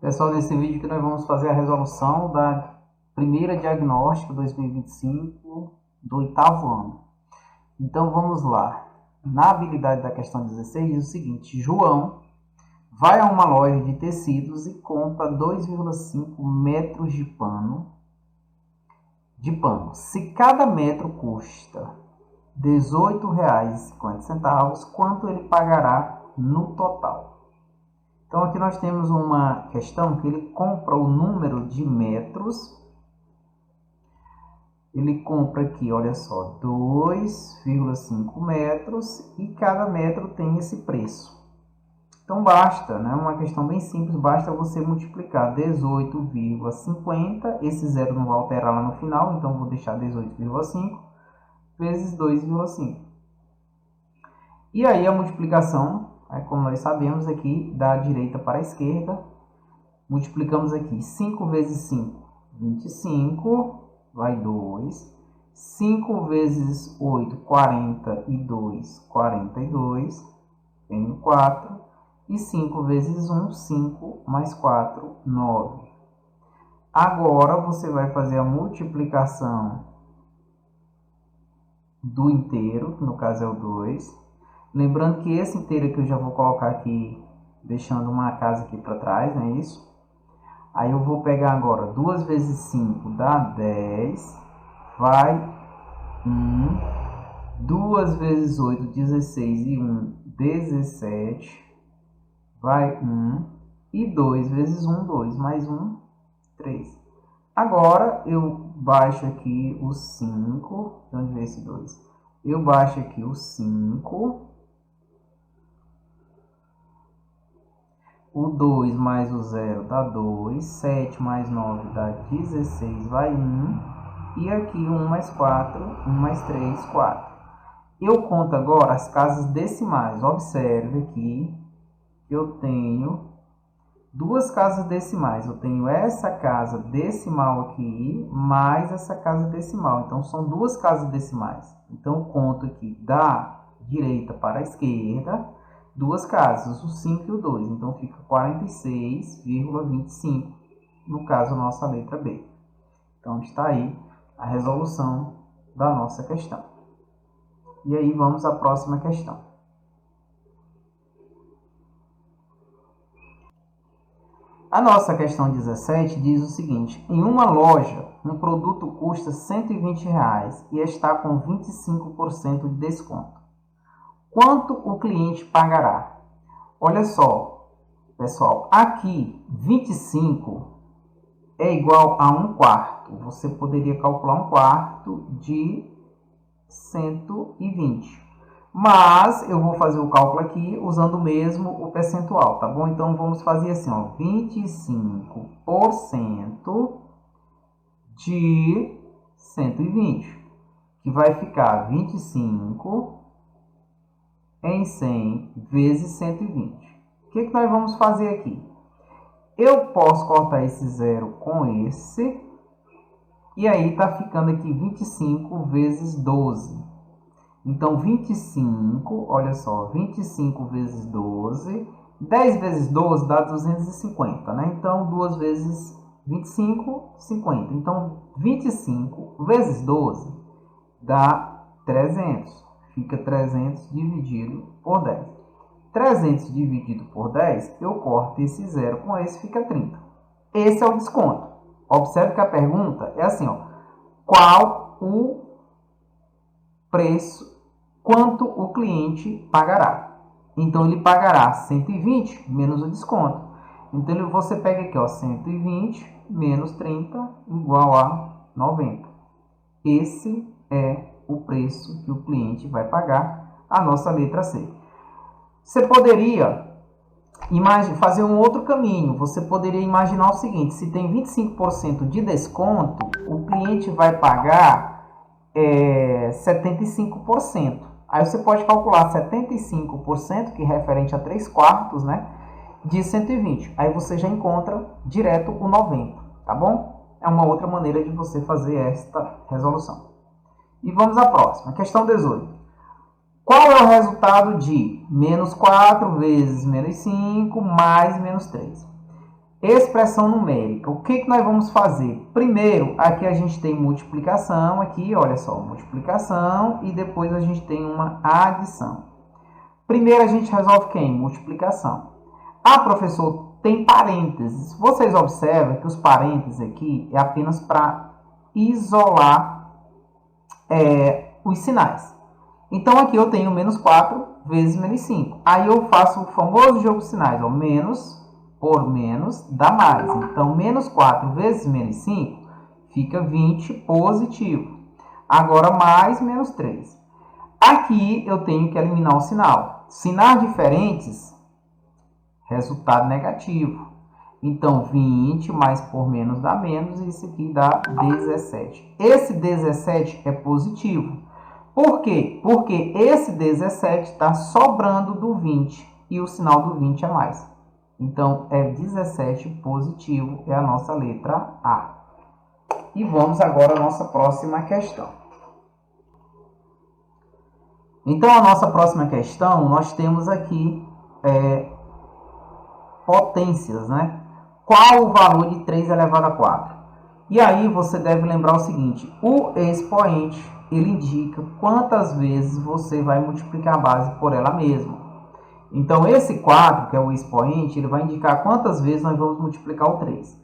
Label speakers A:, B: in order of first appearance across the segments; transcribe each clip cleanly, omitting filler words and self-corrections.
A: Pessoal, nesse vídeo que nós vamos fazer a resolução da primeira diagnóstica 2025 do 8º ano. Então vamos lá. Na habilidade da questão 16 diz o seguinte: João vai a uma loja de tecidos e compra 2,5 metros de pano. Se cada metro custa R$ 18,50, quanto ele pagará no total? Então aqui nós temos uma questão que ele compra o número de metros. Ele compra aqui, olha só, 2,5 metros e cada metro tem esse preço. Então basta, né? Uma questão bem simples, basta você multiplicar 18,50, esse zero não vai alterar lá no final, então vou deixar 18,5 vezes 2,5. E aí a multiplicação, como nós sabemos aqui, da direita para a esquerda, multiplicamos aqui 5 vezes 5, 25, vai 2. 5 vezes 8, 42, 42, vem 4. E 5 vezes 1, 5, mais 4, 9. Agora você vai fazer a multiplicação do inteiro, que no caso é o 2. Lembrando que esse inteiro aqui eu já vou colocar aqui, deixando uma casa aqui para trás, não é isso? Aí eu vou pegar agora 2 vezes 5 dá 10, vai 1. 2 vezes 8, 16 e 1, 17, vai 1. E 2 vezes 1, 2, mais 1, 3. Agora eu baixo aqui o 5, de onde veio esse 2? Eu baixo aqui o 5. O 2 mais o 0 dá 2. 7 mais 9 dá 16, vai 1. E aqui 1 mais 4, 1 mais 3, 4. Eu conto agora as casas decimais. Observe aqui que eu tenho duas casas decimais. Eu tenho essa casa decimal aqui, mais essa casa decimal. Então, são duas casas decimais. Então, eu conto aqui da direita para a esquerda, duas casas, o 5 e o 2. Então, fica 46,25. No caso, a nossa letra B. Então, está aí a resolução da nossa questão. E aí, vamos à próxima questão. A nossa questão 17 diz o seguinte: em uma loja, um produto custa R$ 120 e está com 25% de desconto. Quanto o cliente pagará? Olha só, pessoal, aqui 25 é igual a 1/4. Você poderia calcular 1/4 de 120. Mas eu vou fazer o cálculo aqui usando mesmo o percentual, tá bom? Então vamos fazer assim, ó, 25% de 120, que vai ficar 25 em 100 vezes 120. O que nós vamos fazer aqui? Eu posso cortar esse zero com esse, e aí tá ficando aqui 25 vezes 12. Então, 25, olha só, 25 vezes 12, 10 vezes 12 dá 250, né? Então, 2 vezes 25, 50. Então, 25 vezes 12 dá 300. Fica 300 dividido por 10. 300 dividido por 10, eu corto esse zero com esse, fica 30. Esse é o desconto. Observe que a pergunta é assim, ó, qual o preço, quanto o cliente pagará? Então, ele pagará 120 menos o desconto. Então, você pega aqui, ó, 120 menos 30 igual a 90. Esse é o preço que o cliente vai pagar, a nossa letra C. Você poderia fazer um outro caminho. Você poderia imaginar o seguinte: se tem 25% de desconto, o cliente vai pagar 75%. Aí você pode calcular 75%, que é referente a 3/4, né, de 120. Aí você já encontra direto o 90, tá bom? É uma outra maneira de você fazer esta resolução. E vamos à próxima, questão 18. Qual é o resultado de menos 4 vezes menos 5 mais menos 3? Expressão numérica. O que nós vamos fazer? Primeiro, aqui a gente tem multiplicação, aqui, olha só, multiplicação, e depois a gente tem uma adição. Primeiro a gente resolve quem? Multiplicação. Ah, professor, tem parênteses. Vocês observam que os parênteses aqui é apenas para isolar os sinais. Então, aqui eu tenho menos 4 vezes menos 5. Aí eu faço o famoso jogo de sinais, ó, menos por menos dá mais. Então, menos 4 vezes menos 5 fica 20 positivo. Agora, mais menos 3. Aqui eu tenho que eliminar o sinal. Sinais diferentes, resultado negativo. Então, 20 mais por menos dá menos, e isso aqui dá 17. Esse 17 é positivo. Por quê? Porque esse 17 está sobrando do 20 e o sinal do 20 é mais. Então, é 17 positivo, é a nossa letra A. E vamos agora à nossa próxima questão. Então, a nossa próxima questão, nós temos aqui potências, né? Qual o valor de 3 elevado a 4? E aí, você deve lembrar o seguinte, o expoente, ele indica quantas vezes você vai multiplicar a base por ela mesma. Então, esse 4, que é o expoente, ele vai indicar quantas vezes nós vamos multiplicar o 3.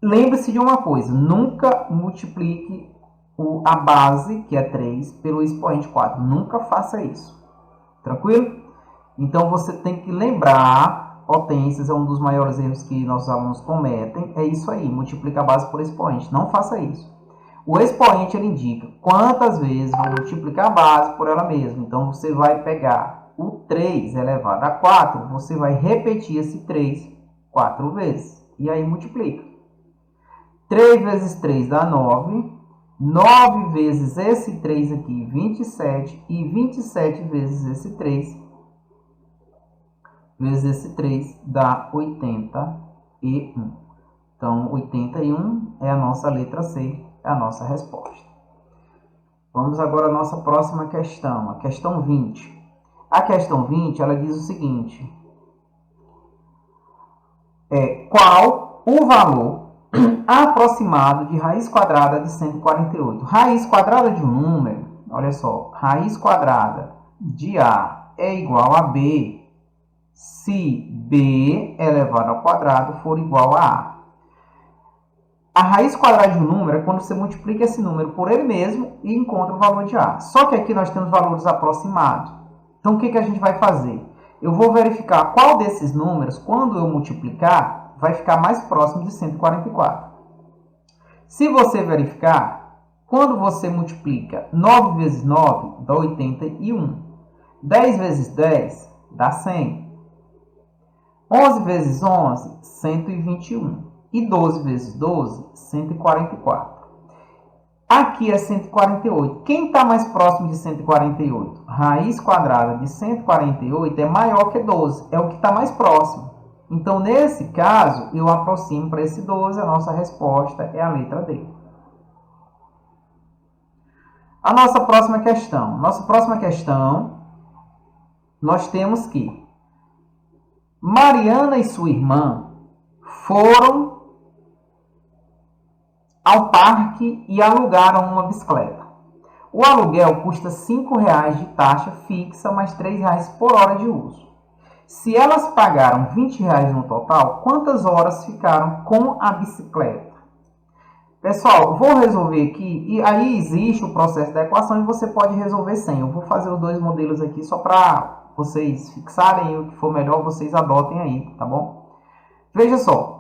A: Lembre-se de uma coisa, nunca multiplique a base, que é 3, pelo expoente 4. Nunca faça isso. Tranquilo? Então, você tem que lembrar, potências é um dos maiores erros que nossos alunos cometem. É isso aí, multiplica a base por expoente. Não faça isso. O expoente, ele indica quantas vezes vai multiplicar a base por ela mesma. Então, você vai pegar o 3 elevado a 4, você vai repetir esse 3 4 vezes. E aí, multiplica. 3 vezes 3 dá 9. 9 vezes esse 3 aqui, 27. E 27 vezes esse 3 dá 81. Então, 81 é a nossa letra C, é a nossa resposta. Vamos agora à nossa próxima questão, a questão 20. A questão 20, ela diz o seguinte. Qual o valor aproximado de raiz quadrada de 148? Raiz quadrada de um número, olha só, raiz quadrada de A é igual a B se B elevado ao quadrado for igual a A. A raiz quadrada de um número é quando você multiplica esse número por ele mesmo e encontra o valor de A. Só que aqui nós temos valores aproximados. Então, o que a gente vai fazer? Eu vou verificar qual desses números, quando eu multiplicar, vai ficar mais próximo de 144. Se você verificar, quando você multiplica 9 vezes 9, dá 81. 10 vezes 10, dá 100. 11 vezes 11, 121. E 12 vezes 12, 144. Aqui é 148. Quem está mais próximo de 148? Raiz quadrada de 148 é maior que 12. É o que está mais próximo. Então, nesse caso, eu aproximo para esse 12. A nossa resposta é a letra D. A nossa próxima questão. Nós temos que Mariana e sua irmã foram ao parque e alugaram uma bicicleta. O aluguel custa R$ 5,00 de taxa fixa, mais R$ 3,00 por hora de uso. Se elas pagaram R$ 20,00 no total, quantas horas ficaram com a bicicleta? Pessoal, vou resolver aqui, e aí existe o processo da equação e você pode resolver sem. Eu vou fazer os dois modelos aqui só para vocês fixarem, e o que for melhor vocês adotem aí, tá bom? Veja só.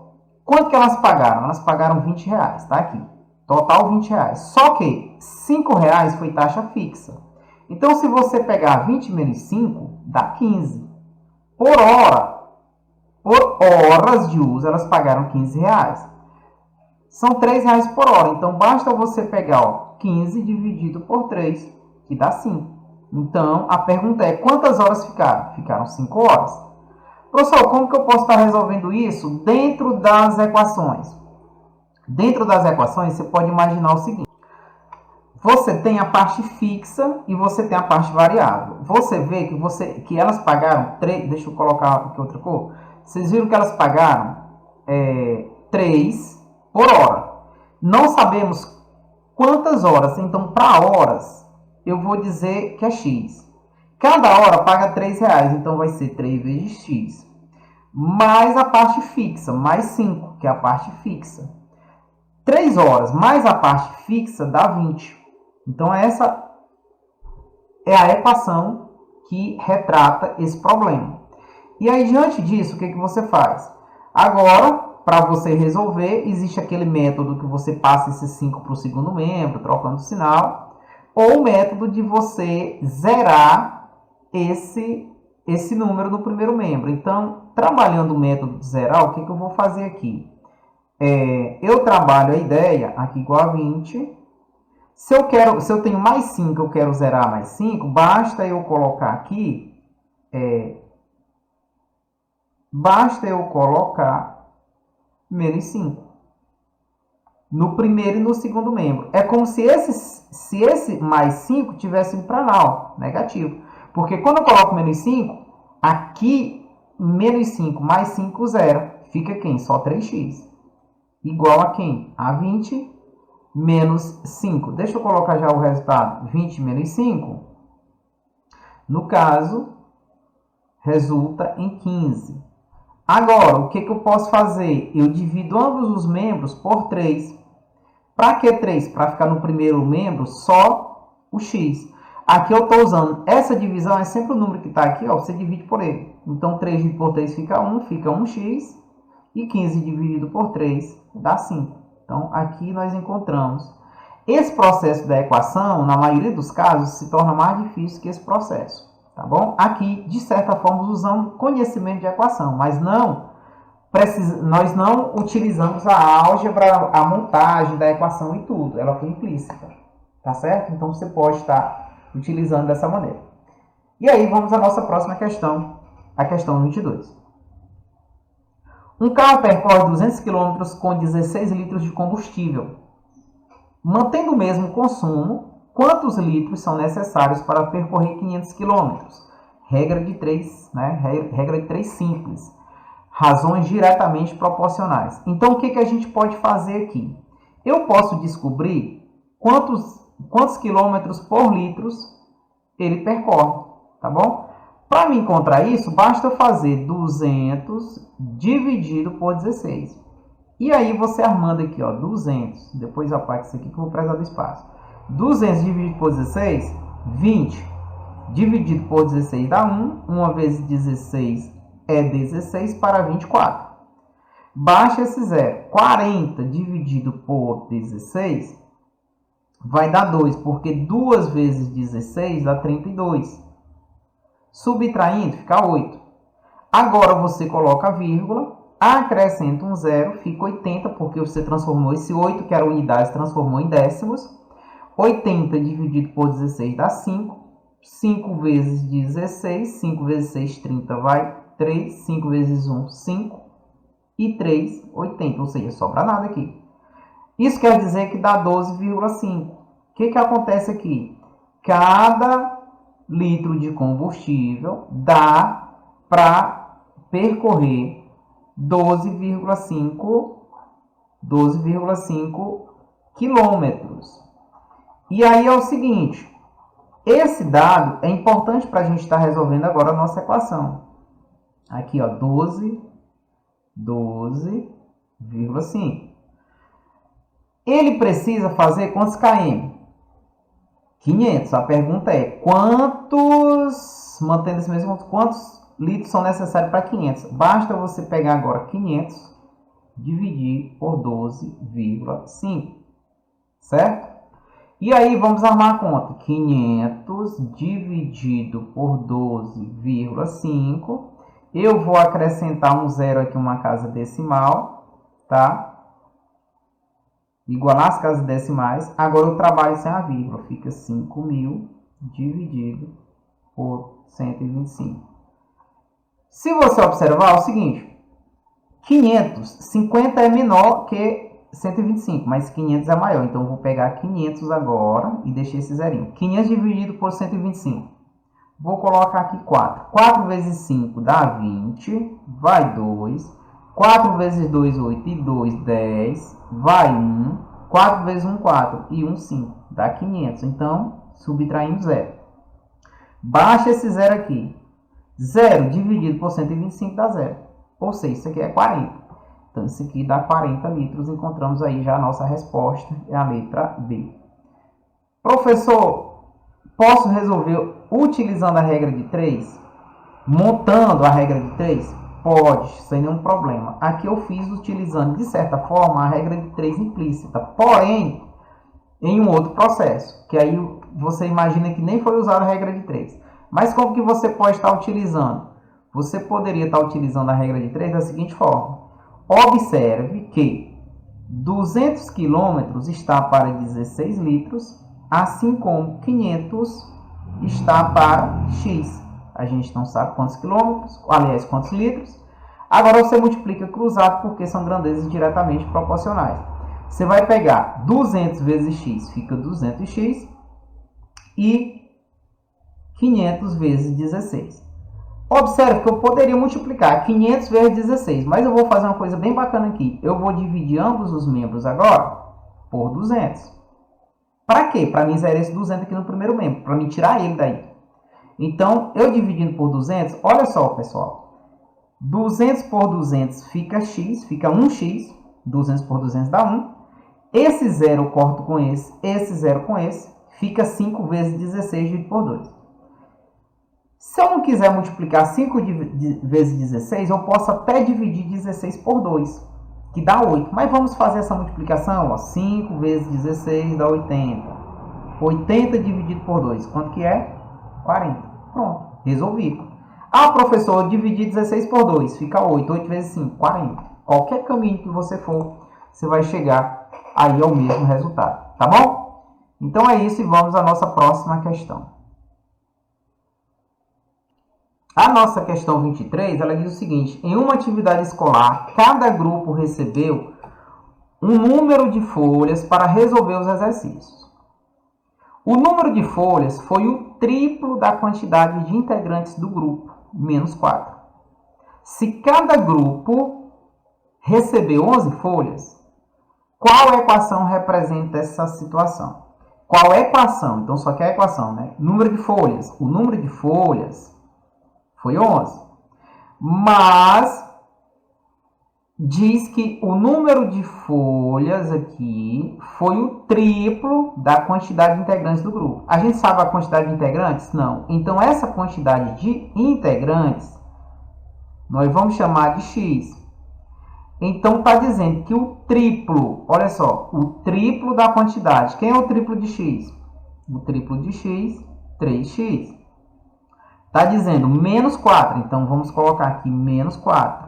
A: Quanto que elas pagaram? Elas pagaram R$ 20,00, tá aqui. Total R$ 20,00. Só que R$ 5,00 foi taxa fixa. Então, se você pegar 20 menos 5, dá 15. Por horas de uso, elas pagaram R$ 15,00. São R$ 3,00 por hora. Então, basta você pegar 15 dividido por 3, que dá 5. Então, a pergunta é, quantas horas ficaram? Ficaram 5 horas. Professor, como que eu posso estar resolvendo isso dentro das equações? Dentro das equações, você pode imaginar o seguinte. Você tem a parte fixa e você tem a parte variável. Você vê que elas pagaram 3... Deixa eu colocar aqui outra cor. Vocês viram que elas pagaram 3 por hora. Não sabemos quantas horas, então para horas eu vou dizer que é x. Cada hora paga R$3, então vai ser 3 vezes x. Mais a parte fixa, mais 5, que é a parte fixa. 3 horas mais a parte fixa dá 20. Então essa é a equação que retrata esse problema. E aí, diante disso, o que você faz? Agora, para você resolver, existe aquele método que você passa esse 5 para o segundo membro, trocando o sinal, ou o método de você zerar esse número no primeiro membro. Então, trabalhando o método de zerar, o que eu vou fazer aqui? Eu trabalho a ideia aqui igual a 20. Se eu tenho mais 5, eu quero zerar mais 5, basta eu colocar aqui... Basta eu colocar menos 5 no primeiro e no segundo membro. É como se esse mais 5 tivesse um pranal negativo. Porque quando eu coloco menos 5, aqui menos 5 mais 5, zero. Fica quem? Só 3x. Igual a quem? A 20 menos 5. Deixa eu colocar já o resultado. 20 menos 5. No caso, resulta em 15. Agora, o que eu posso fazer? Eu divido ambos os membros por 3. Para que 3? Para ficar no primeiro membro só o x. Aqui eu estou usando essa divisão, é sempre o número que está aqui, ó, você divide por ele. Então, 3 dividido por 3 fica 1, fica 1x. E 15 dividido por 3 dá 5. Então, aqui nós encontramos. Esse processo da equação, na maioria dos casos, se torna mais difícil que esse processo. Tá bom? Aqui, de certa forma, usamos conhecimento de equação, mas nós não utilizamos a álgebra, a montagem da equação e tudo. Ela foi implícita. Tá certo? Então, você pode estar utilizando dessa maneira. E aí, vamos à nossa próxima questão, a questão 22. Um carro percorre 200 km com 16 litros de combustível. Mantendo o mesmo consumo, quantos litros são necessários para percorrer 500 km? Regra de 3, né? Regra de 3 simples. Razões diretamente proporcionais. Então, o que a gente pode fazer aqui? Eu posso descobrir quantos quilômetros por litro ele percorre, tá bom? Para me encontrar isso, basta eu fazer 200 dividido por 16. E aí, você armando aqui, ó, 200. Depois eu apago isso aqui que eu vou precisar do espaço. 200 dividido por 16, 20. Dividido por 16 dá 1. 1 vezes 16 é 16 para 24. Baixa esse zero. 40 dividido por 16 vai dar 2, porque 2 vezes 16 dá 32. Subtraindo, fica 8. Agora você coloca a vírgula, acrescenta um zero, fica 80, porque você transformou esse 8, que era unidade, transformou em décimos. 80 dividido por 16 dá 5. 5 vezes 16, 5 vezes 6, 30, vai 3. 5 vezes 1, 5. E 3, 80, ou seja, sobra nada aqui. Isso quer dizer que dá 12,5. O que acontece aqui? Cada litro de combustível dá para percorrer 12,5 quilômetros. E aí é o seguinte, esse dado é importante para a gente estar resolvendo agora a nossa equação. Aqui, ó, 12,5. Ele precisa fazer quantos km? 500. A pergunta é, mantendo esse mesmo, quantos litros são necessários para 500? Basta você pegar agora 500, dividir por 12,5. Certo? E aí, vamos armar a conta. 500 dividido por 12,5. Eu vou acrescentar um zero aqui, uma casa decimal, tá? Igualar as casas decimais. Agora eu trabalho sem a vírgula. Fica 5.000 dividido por 125. Se você observar é o seguinte. 50 é menor que 125, mas 500 é maior. Então, eu vou pegar 500 agora e deixar esse zerinho. 500 dividido por 125. Vou colocar aqui 4. 4 vezes 5 dá 20. Vai 2. 4 vezes 2, 8 e 2, 10. Vai 1. 4 vezes 1, 4 e 1, 5. Dá 500. Então, subtraindo 0. Baixa esse 0 aqui. 0 dividido por 125 dá 0. Ou seja, isso aqui é 40. Então, isso aqui dá 40 litros. Encontramos aí já a nossa resposta. É a letra B. Professor, posso resolver utilizando a regra de 3? Montando a regra de 3? Pode, sem nenhum problema. Aqui eu fiz utilizando, de certa forma, a regra de 3 implícita. Porém, em um outro processo. Que aí você imagina que nem foi usada a regra de 3. Mas como que você pode estar utilizando? Você poderia estar utilizando a regra de 3 da seguinte forma. Observe que 200 km está para 16 litros, assim como 500 está para X. A gente não sabe quantos quilômetros, aliás, quantos litros. Agora você multiplica cruzado porque são grandezas diretamente proporcionais. Você vai pegar 200 vezes X, fica 200x, e 500 vezes 16. Observe que eu poderia multiplicar 500 vezes 16, mas eu vou fazer uma coisa bem bacana aqui. Eu vou dividir ambos os membros agora por 200. Para quê? Para mim zerar esse 200 aqui no primeiro membro, para me tirar ele daí. Então, eu dividindo por 200, olha só, pessoal. 200 por 200 fica x, fica 1x. 200 por 200 dá 1. Esse 0 eu corto com esse 0 com esse. Fica 5 vezes 16 dividido por 2. Se eu não quiser multiplicar 5 vezes 16, eu posso até dividir 16 por 2, que dá 8. Mas vamos fazer essa multiplicação. Ó. 5 vezes 16 dá 80. 80 dividido por 2, quanto que é? 40. Pronto, resolvido. Ah, professor, eu dividi 16 por 2, fica 8. 8 vezes 5, 40. Qualquer caminho que você for, você vai chegar aí ao mesmo resultado. Tá bom? Então é isso e vamos à nossa próxima questão. A nossa questão 23, ela diz o seguinte. Em uma atividade escolar, cada grupo recebeu um número de folhas para resolver os exercícios. O número de folhas foi o triplo da quantidade de integrantes do grupo, menos 4. Se cada grupo recebeu 11 folhas, qual equação representa essa situação? Qual equação? Então, só que é a equação, né? Número de folhas. O número de folhas foi 11. Mas diz que o número de folhas aqui foi o triplo da quantidade de integrantes do grupo. A gente sabe a quantidade de integrantes? Não. Então, essa quantidade de integrantes, nós vamos chamar de x. Então, está dizendo que o triplo, olha só, o triplo da quantidade. Quem é o triplo de x? O triplo de x, 3x. Está dizendo menos 4. Então, vamos colocar aqui menos 4.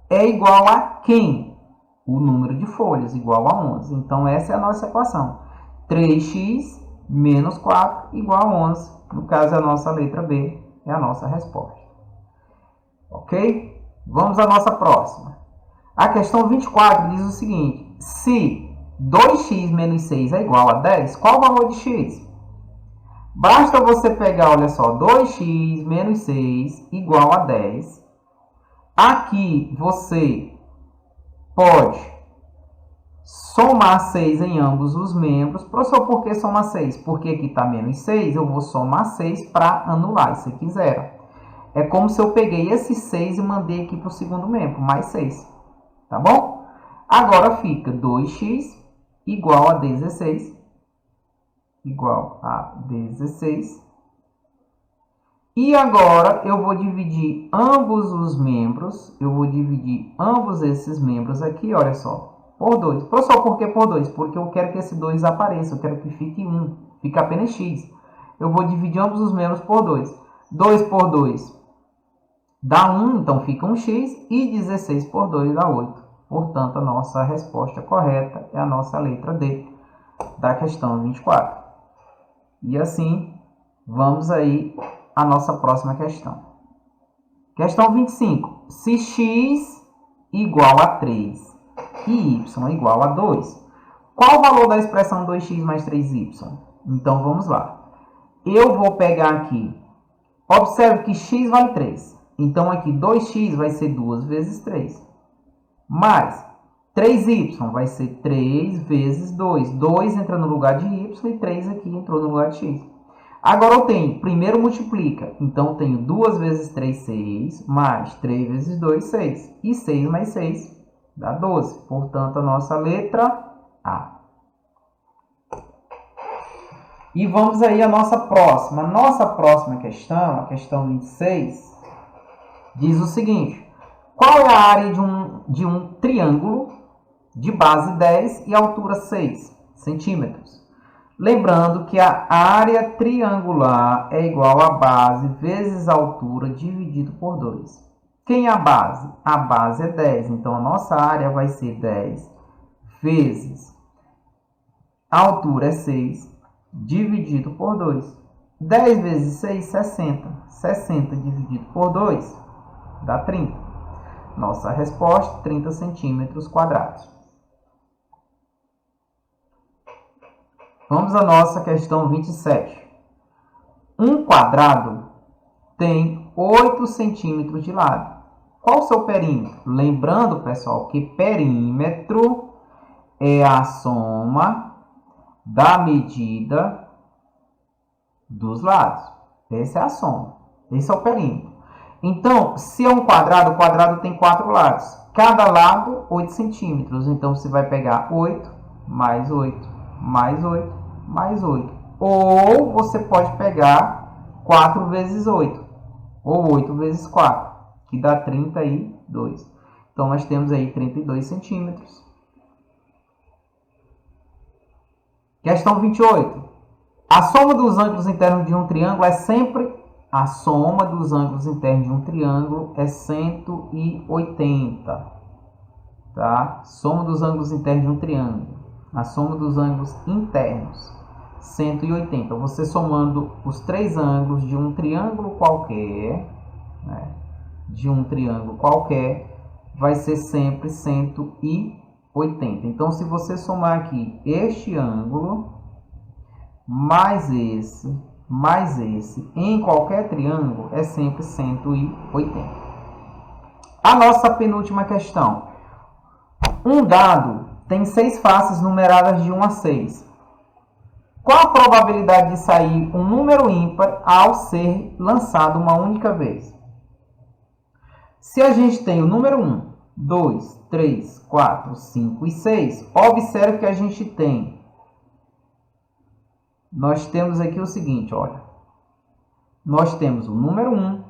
A: É igual a quem? O número de folhas, igual a 11. Então, essa é a nossa equação. 3x menos 4 igual a 11. No caso, a nossa letra B é a nossa resposta. Ok? Vamos à nossa próxima. A questão 24 diz o seguinte. Se 2x menos 6 é igual a 10, qual o valor de x? Basta você pegar, olha só, 2x menos 6 igual a 10. Aqui você pode somar 6 em ambos os membros. Professor, por que somar 6? Porque aqui está menos 6, eu vou somar 6 para anular. Isso aqui zero. É como se eu peguei esse 6 e mandei aqui para o segundo membro, mais 6. Tá bom? Agora fica 2x igual a 16. Igual a 16. E agora eu vou dividir ambos os membros. Eu vou dividir ambos esses membros aqui, olha só, por 2. Professor, por que por 2? Porque eu quero que esse 2 apareça. Eu quero que fique 1. Fique apenas x. Eu vou dividir ambos os membros por 2. 2 por 2 dá 1, então fica 1x. E 16 por 2 dá 8. Portanto, a nossa resposta correta é a nossa letra D da questão 24. E assim, vamos aí à nossa próxima questão. Questão 25. Se x igual a 3 e y igual a 2, qual o valor da expressão 2x mais 3y? Então, vamos lá. Eu vou pegar aqui. Observe que x vale 3. Então, aqui 2x vai ser 2 vezes 3. mais 3y vai ser 3 vezes 2. 2 entra no lugar de y e 3 aqui entrou no lugar de x. Agora eu tenho, primeiro multiplica, então eu tenho 2 vezes 3, 6, mais 3 vezes 2, 6. E 6 mais 6 dá 12. Portanto, a nossa letra A. E vamos aí à nossa próxima. Nossa próxima questão, a questão 26, diz o seguinte. Qual é a área de um triângulo de base 10 e altura 6 centímetros? Lembrando que a área triangular é igual a base vezes a altura dividido por 2. Quem é a base? A base é 10. Então, a nossa área vai ser 10 vezes a altura é 6 dividido por 2. 10 vezes 6, 60. 60 dividido por 2 dá 30. Nossa resposta, 30 centímetros quadrados. Vamos à nossa questão 27. Um quadrado tem 8 centímetros de lado. Qual o seu perímetro? Lembrando, pessoal, que perímetro é a soma da medida dos lados. Essa é a soma. Esse é o perímetro. Então, se é um quadrado, o quadrado tem 4 lados. Cada lado, 8 centímetros. Então, você vai pegar 8, mais 8, mais 8, mais 8. Ou você pode pegar 4 vezes 8. Ou 8 vezes 4. Que dá 32. Então, nós temos aí 32 centímetros. Questão 28. A soma dos ângulos internos de um triângulo é sempre... A soma dos ângulos internos de um triângulo é 180. Tá? Soma dos ângulos internos de um triângulo. A soma dos ângulos internos, 180. Você somando os 3 ângulos de um triângulo qualquer, né? De um triângulo qualquer, vai ser sempre 180. Então, se você somar aqui este ângulo, mais esse, em qualquer triângulo, é sempre 180. A nossa penúltima questão. Um dado tem 6 faces numeradas de 1 a 6. Qual a probabilidade de sair um número ímpar ao ser lançado uma única vez? Se a gente tem o número 1, 2, 3, 4, 5 e 6, observe que a gente tem... Nós temos aqui o seguinte, olha. Nós temos o número 1,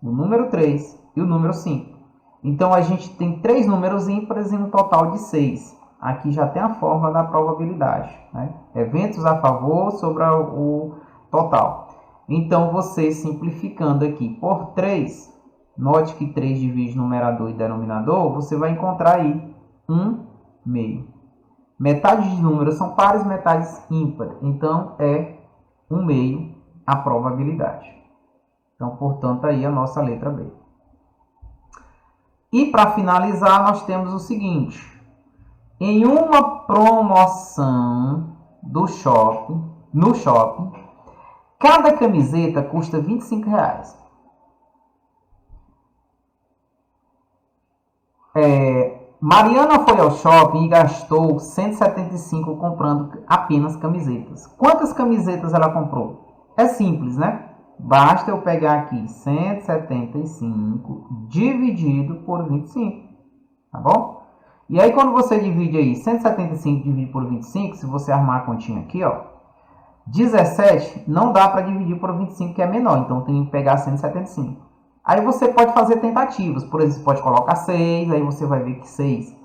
A: o número 3 e o número 5. Então, a gente tem 3 números ímpares em um total de 6. Aqui já tem a fórmula da probabilidade, né? Eventos a favor sobre o total. Então, você simplificando aqui por 3, note que 3 divide numerador e denominador, você vai encontrar aí 1 meio. Metades de números são pares, metades ímpares. Então, é 1 meio a probabilidade. Então, portanto, aí a nossa letra B. E para finalizar, nós temos o seguinte. Em uma promoção no shopping, cada camiseta custa R$25. Mariana foi ao shopping e gastou 175 comprando apenas camisetas. Quantas camisetas ela comprou? É simples, né? Basta eu pegar aqui 175 dividido por 25. Tá bom? E aí, quando você divide aí 175 dividido por 25, se você armar a continha aqui, ó, 17 não dá para dividir por 25, que é menor. Então, tem que pegar 175. Aí você pode fazer tentativas. Por exemplo, você pode colocar 6, aí você vai ver que 6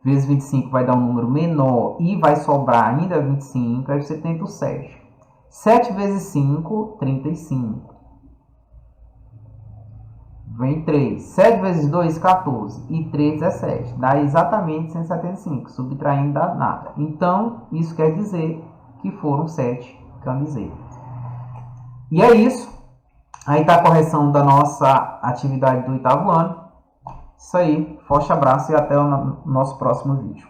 A: vezes 25 vai dar um número menor e vai sobrar ainda 25, aí você tenta o 7. 7 vezes 5, 35. Vem 3. 7 vezes 2, 14. E 3, 17. Dá exatamente 175. Subtraindo dá nada. Então, isso quer dizer que foram 7 camisetas. E é isso. Aí está a correção da nossa atividade do 8º ano. Isso aí. Forte abraço e até o nosso próximo vídeo.